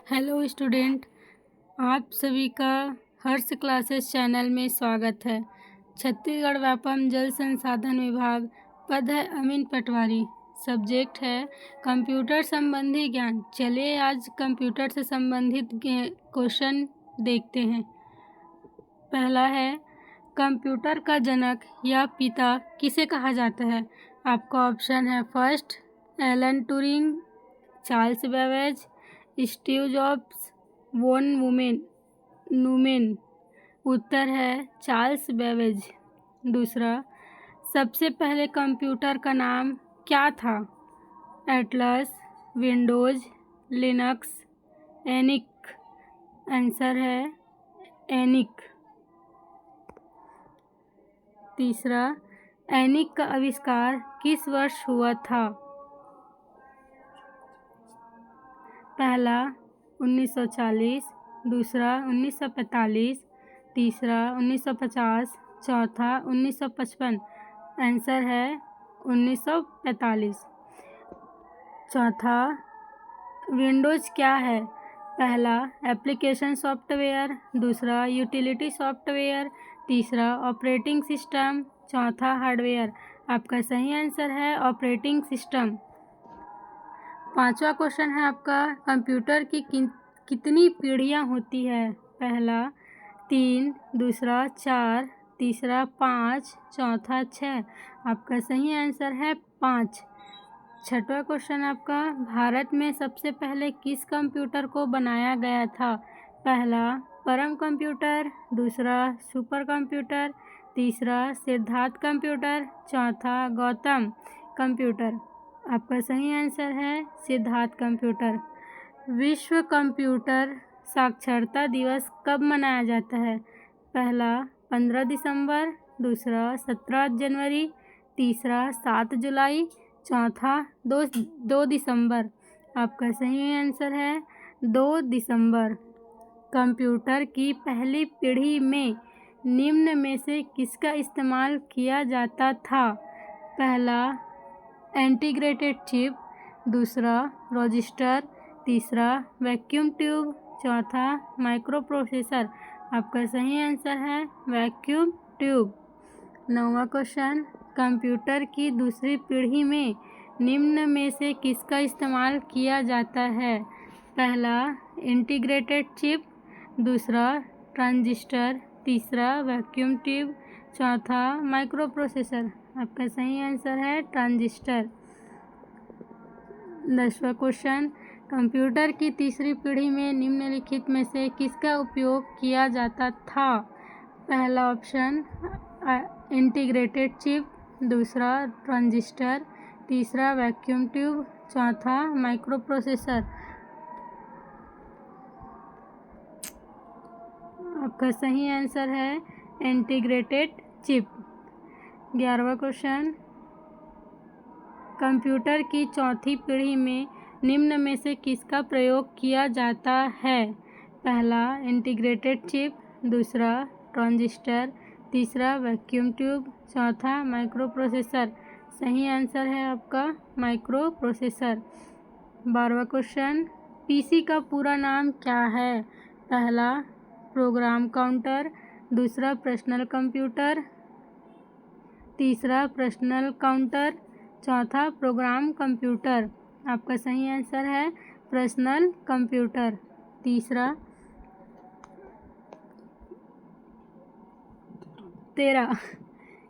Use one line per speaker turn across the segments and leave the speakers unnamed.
Hello student, आप सभी का हर्ष क्लासेस चैनल में स्वागत है। छत्तीसगढ़ व्यापम जल संसाधन विभाग, पद है अमीन पटवारी, सब्जेक्ट है कंप्यूटर संबंधी ज्ञान। चलिए आज कंप्यूटर से संबंधित क्वेश्चन देखते हैं। पहला है, कंप्यूटर का जनक या पिता किसे कहा जाता है? आपका ऑप्शन है first Alan Turing, Charles Babbage, Steve Jobs, von Neumann. उत्तर है चार्ल्स बेबेज। दूसरा, सबसे पहले कंप्यूटर का नाम क्या था? Atlas, Windows, Linux, ENIAC. Answer है एनिक। तीसरा, एनिक का आविष्कार किस वर्ष हुआ था? पहला 1940, दूसरा 1945, तीसरा 1950, चौथा 1955। आंसर है 1945। चौथा, विंडोज क्या है? पहला एप्लीकेशन सॉफ्टवेयर, दूसरा यूटिलिटी सॉफ्टवेयर, तीसरा ऑपरेटिंग सिस्टम, चौथा हार्डवेयर। आपका सही आंसर है ऑपरेटिंग सिस्टम। पांचवा क्वेश्चन है आपका, कंप्यूटर की कितनी पीढ़ियाँ होती है? पहला 3, दूसरा 4, तीसरा 5, चौथा 6। आपका सही आंसर है 5। छठवां क्वेश्चन आपका, भारत में सबसे पहले किस कंप्यूटर को बनाया गया था? पहला परम कंप्यूटर, दूसरा सुपर कंप्यूटर, तीसरा सिद्धार्थ कंप्यूटर, चौथा गौतम कंप्यूटर। आपका सही आंसर है सिद्धार्थ कंप्यूटर। विश्व कंप्यूटर साक्षरता दिवस कब मनाया जाता है? पहला 15 दिसंबर, दूसरा 17 जनवरी, तीसरा 7 जुलाई, चौथा 2 दिसंबर। आपका सही आंसर है 2 दिसंबर। कंप्यूटर की पहली पीढ़ी में निम्न में से किसका इस्तेमाल किया जाता था? पहला इंटीग्रेटेड चिप, दूसरा रजिस्टर, तीसरा वैक्यूम ट्यूब, चौथा माइक्रो प्रोसेसर। आपका सही आंसर है वैक्यूम ट्यूब। 9वां क्वेश्चन, कंप्यूटर की दूसरी पीढ़ी में निम्न में से किसका इस्तेमाल किया जाता है? पहला इंटीग्रेटेड चिप, दूसरा ट्रांजिस्टर, तीसरा वैक्यूम ट्यूब, चौथा माइक्रो प्रोसेसर। आपका सही आंसर है ट्रांजिस्टर। 10वां क्वेश्चन, कंप्यूटर की तीसरी पीढ़ी में निम्नलिखित में से किसका उपयोग किया जाता था? पहला ऑप्शन इंटीग्रेटेड चिप, दूसरा ट्रांजिस्टर, तीसरा वैक्यूम ट्यूब, चौथा माइक्रो प्रोसेसर। आपका सही आंसर है इंटीग्रेटेड चिप। 11वां क्वेश्चन, कंप्यूटर की चौथी पीढ़ी में निम्न में से किसका प्रयोग किया जाता है? पहला इंटीग्रेटेड चिप, दूसरा ट्रांजिस्टर, तीसरा वैक्यूम ट्यूब, चौथा माइक्रो प्रोसेसर। सही आंसर है आपका माइक्रो प्रोसेसर। 12वां क्वेश्चन, पीसी का पूरा नाम क्या है? पहला प्रोग्राम काउंटर, दूसरा पर्सनल कंप्यूटर, तीसरा पर्सनल काउंटर, चौथा प्रोग्राम कंप्यूटर। आपका सही आंसर है पर्सनल कंप्यूटर। 13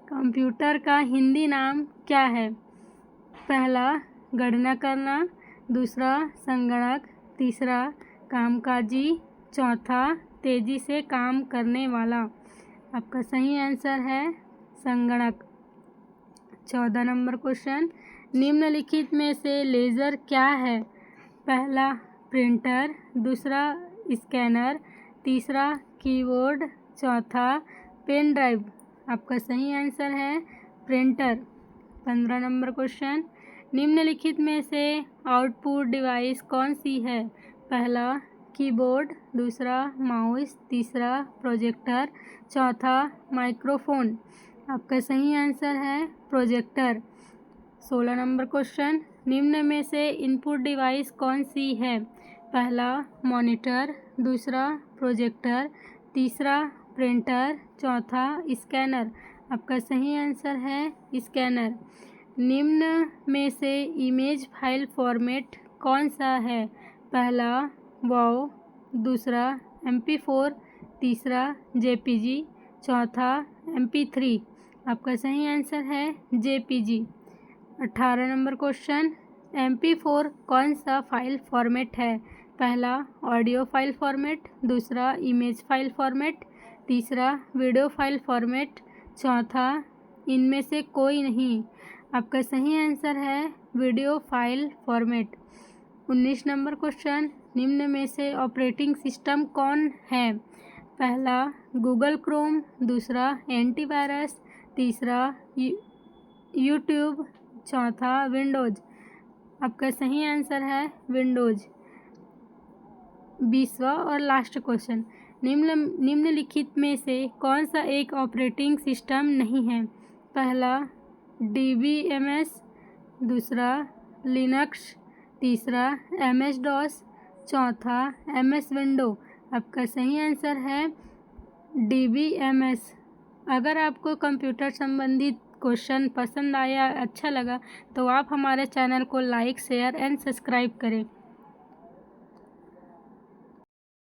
कंप्यूटर का हिंदी नाम क्या है? पहला गणना करना, दूसरा संगणक, तीसरा कामकाजी, चौथा तेजी से काम करने वाला। आपका सही आंसर है संगणक। 14 नंबर क्वेश्चन, निम्नलिखित में से लेज़र क्या है? पहला प्रिंटर, दूसरा स्कैनर, तीसरा कीबोर्ड, चौथा पेन ड्राइव। आपका सही आंसर है प्रिंटर। 15 नंबर क्वेश्चन, निम्नलिखित में से आउटपुट डिवाइस कौन सी है? पहला कीबोर्ड, दूसरा माउस, तीसरा प्रोजेक्टर, चौथा माइक्रोफोन। आपका सही आंसर है प्रोजेक्टर। 16 नंबर क्वेश्चन, निम्न में से इनपुट डिवाइस कौन सी है? पहला मॉनिटर, दूसरा प्रोजेक्टर, तीसरा प्रिंटर, चौथा स्कैनर। आपका सही आंसर है स्कैनर। निम्न में से इमेज फाइल फॉर्मेट कौन सा है? पहला वाव, दूसरा MP4, तीसरा JPG, चौथा MP3। आपका सही आंसर है JPG। 18 नंबर क्वेश्चन, MP4 कौन सा फाइल फॉर्मेट है? पहला ऑडियो फाइल फॉर्मेट, दूसरा इमेज फाइल फॉर्मेट, तीसरा वीडियो फाइल फॉर्मेट, चौथा इनमें से कोई नहीं। आपका सही आंसर है video file format. 19 number question, निम्न में से ऑपरेटिंग सिस्टम कौन है? पहला गूगल क्रोम, दूसरा एंटीवायरस, तीसरा यूट्यूब, चौथा विंडोज़। आपका सही आंसर है विंडोज़। 20वां और लास्ट क्वेश्चन, निम्नलिखित में से कौन सा एक ऑपरेटिंग सिस्टम नहीं है? पहला DBMS, दूसरा लिनक्स, तीसरा MS-DOS, चौथा MS विंडो। आपका सही आंसर है DBMS। अगर आपको कंप्यूटर संबंधित क्वेश्चन पसंद आया, अच्छा लगा, तो आप हमारे चैनल को लाइक, शेयर एंड सब्सक्राइब करें।